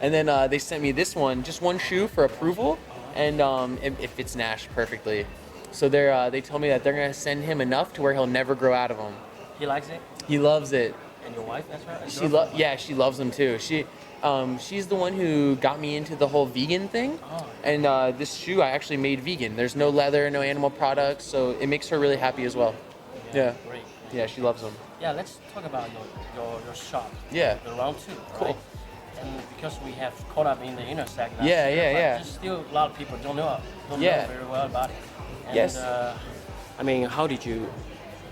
And then they sent me this one, just one shoe for approval, and it fits Nash perfectly. So they told me that they're gonna send him enough to where he'll never grow out of them. He likes it. He loves it. And your wife, that's right. She loves them too. She's the one who got me into the whole vegan thing. Oh. And this shoe I actually made vegan. There's no leather, no animal products, so it makes her really happy as well. Yeah. Great. Yeah, she loves them. Yeah, let's talk about your shop. Yeah. The round 2. Cool. Right? And because we have caught up in the intersection. Yeah. There's still a lot of people don't know very well about it. And, Yes. I mean, how did you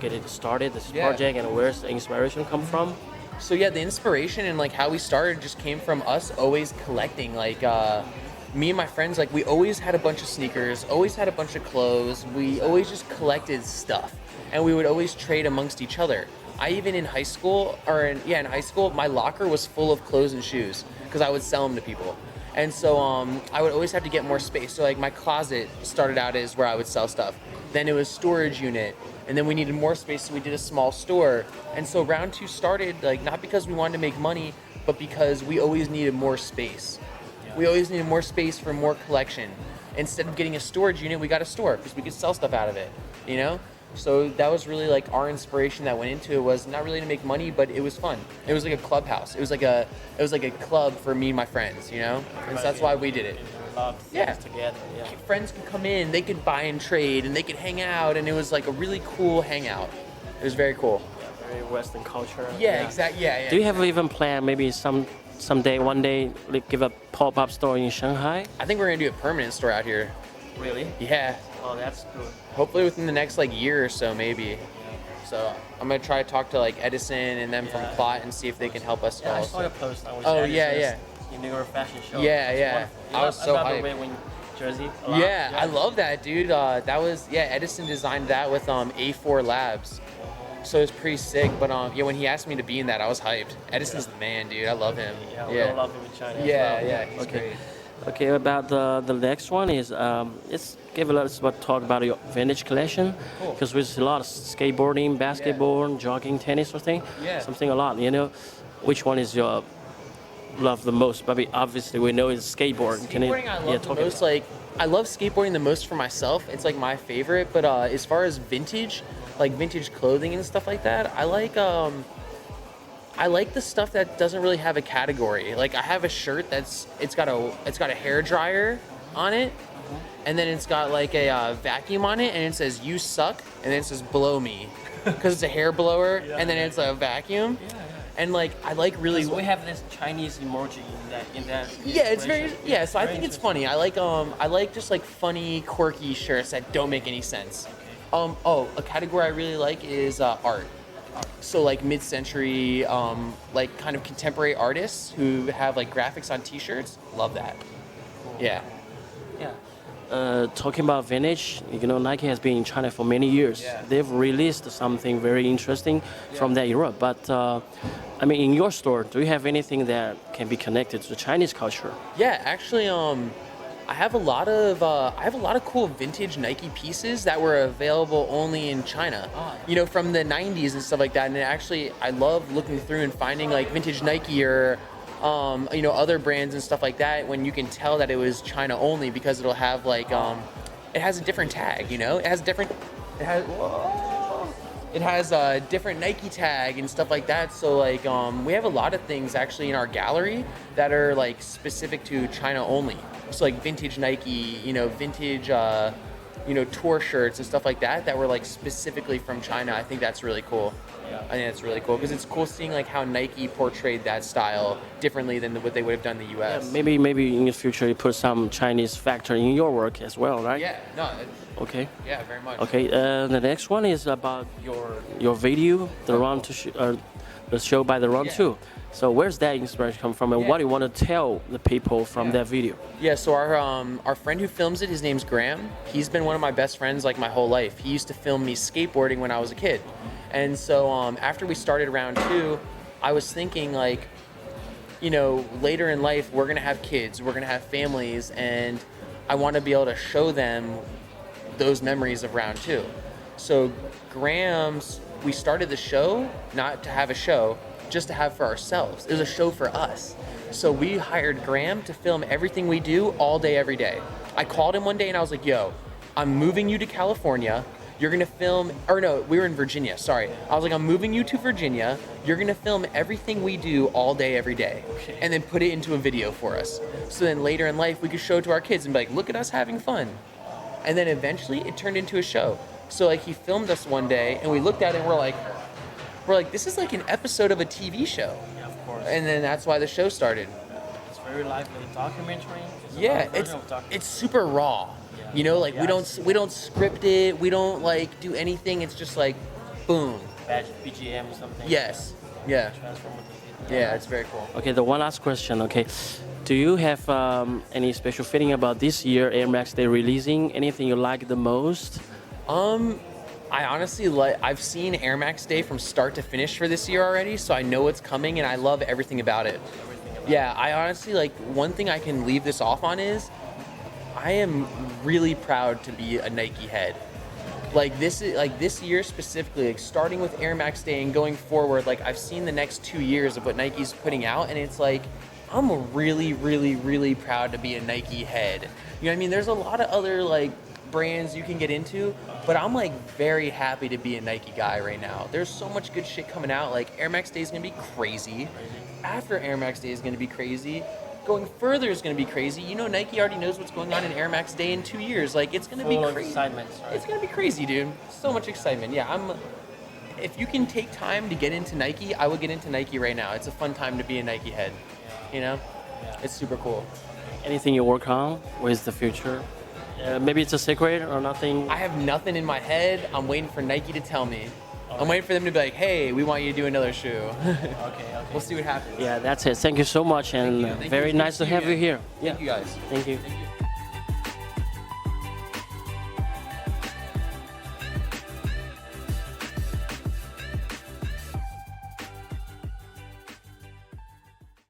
get it started, this project, and where's the inspiration come from? So yeah, the inspiration and like how we started just came from us always collecting. Like me and my friends, like we always had a bunch of sneakers, always had a bunch of clothes. We always just collected stuff, and we would always trade amongst each other. I even in high school, in high school, my locker was full of clothes and shoes because I would sell them to people. And so I would always have to get more space. So like my closet started out as where I would sell stuff. Then it was storage unit. And then we needed more space, so we did a small store. And so round 2 started, like, not because we wanted to make money, but because we always needed more space. Yeah. We always needed more space for more collection. Instead of getting a storage unit, we got a store because we could sell stuff out of it, you know? So that was really like our inspiration that went into it, was not really to make money, but it was fun. It was like a clubhouse. It was like a club for me and my friends, you know? And so that's why we did it. Together. Yeah. Friends could come in, they could buy and trade, and they could hang out, and it was like a really cool hangout. It was very cool. Yeah, very Western culture. Yeah, exactly. Yeah. Do you have even planned maybe one day, like give a pop-up store in Shanghai? I think we're gonna do a permanent store out here. Really? Yeah. Oh, that's good. Hopefully within the next like year or so, maybe. Yeah. So I'm gonna try to talk to like Edison and them from Plot and see if they can help us. Yeah, I saw your post. Yeah. In your fashion show. Yeah. I was so hyped. Jersey. Yeah, I love that, dude. That was Edison designed that with A4 Labs, so it's pretty sick. But when he asked me to be in that, I was hyped. Edison's the man, dude. I love him. Yeah, we all love him in China. Yeah, he's great. Okay, about the next one is let's give a little talk about your vintage collection, because there's a lot of skateboarding, basketball, jogging, tennis, or something a lot. You know, which one is your love the most? But obviously we know it's skateboard. Skateboarding I love the most. Like I love skateboarding the most for myself. It's like my favorite. But as far as vintage, like vintage clothing and stuff like that, I like the stuff that doesn't really have a category. Like I have a shirt it's got a hair dryer on it, and then it's got like a vacuum on it, and it says "You suck," and then it says "Blow me," because it's a hair blower, and then it's a vacuum. And like I like really. So we have this Chinese emoji in that. Yeah, it's very So I think it's funny. I like just like funny, quirky shirts that don't make any sense. A category I really like is art. So like mid-century, like kind of contemporary artists who have like graphics on T-shirts. Love that. Yeah. Talking about vintage, you know, Nike has been in China for many years. Yeah. They've released something very interesting from that era. But I mean, in your store, do you have anything that can be connected to the Chinese culture? Yeah, actually, I have a lot of cool vintage Nike pieces that were available only in China. You know, from the 90s and stuff like that. And actually, I love looking through and finding like vintage Nike or you know, other brands and stuff like that, when you can tell that it was China only, because it'll have like it has a different tag, you know, it has a different Nike tag and stuff like that. So like we have a lot of things actually in our gallery that are like specific to China only. So like vintage Nike, you know, vintage you know, tour shirts and stuff like that were like specifically from China. I think that's really cool. I think that's really cool because it's cool seeing like how Nike portrayed that style differently than what they would have done in the U.S. Yeah, maybe in the future you put some Chinese factor in your work as well, right? Yeah, no. Okay. Yeah, very much. Okay, the next one is about your video, the show by the Run 2. So where's that inspiration come from, and what do you want to tell the people from that video? Yeah, so our friend who films it, his name's Graham. He's been one of my best friends like my whole life. He used to film me skateboarding when I was a kid. And so after we started round 2, I was thinking like, you know, later in life, we're going to have kids, we're going to have families, and I want to be able to show them those memories of round 2. So we started the show, not to have a show, just to have for ourselves. It was a show for us. So we hired Graham to film everything we do all day, every day. I called him one day and I was like, yo, I'm moving you to California. You're gonna film, or no, we were in Virginia, sorry. I was like, I'm moving you to Virginia. You're gonna film everything we do all day, every day, and then put it into a video for us. So then later in life, we could show it to our kids and be like, look at us having fun. And then eventually it turned into a show. So like he filmed us one day and we looked at it and we're like, this is like an episode of a TV show. Yeah, of course. And then that's why the show started. It's very lively documentary. Yeah, it's super raw. You know, like we don't script it. We don't like do anything. It's just like, boom. Badge, BGM or something. Yes. Yeah. Yeah, it's very cool. Okay, the one last question. Okay, do you have any special feeling about this year Air Max Day releasing? Anything you like the most? I honestly I've seen Air Max Day from start to finish for this year already, so I know what's coming and I love everything about it. Yeah, I honestly like one thing I can leave this off on is I am really proud to be a Nike head. Like this year specifically, like starting with Air Max Day and going forward, like I've seen the next 2 years of what Nike's putting out, and it's like I'm really, really, really proud to be a Nike head. You know what I mean? There's a lot of other like brands you can get into, but I'm like very happy to be a Nike guy right now. There's so much good shit coming out. Like Air Max Day is gonna be crazy. After Air Max Day is gonna be crazy. Going further is going to be crazy. You know, Nike already knows what's going on in Air Max Day in 2 years. Like, it's going to be crazy. Excitement, right? It's going to be crazy, dude. So much excitement. Yeah, if you can take time to get into Nike, I would get into Nike right now. It's a fun time to be a Nike head. You know? Yeah. It's super cool. Anything you work on? What is the future? Maybe it's a secret or nothing? I have nothing in my head. I'm waiting for Nike to tell me. I'm waiting for them to be like, hey, we want you to do another shoe. Okay. We'll see what happens. Yeah, that's it. Thank you so much, and Thank you. very nice to have you here. Thank you guys. Thank you.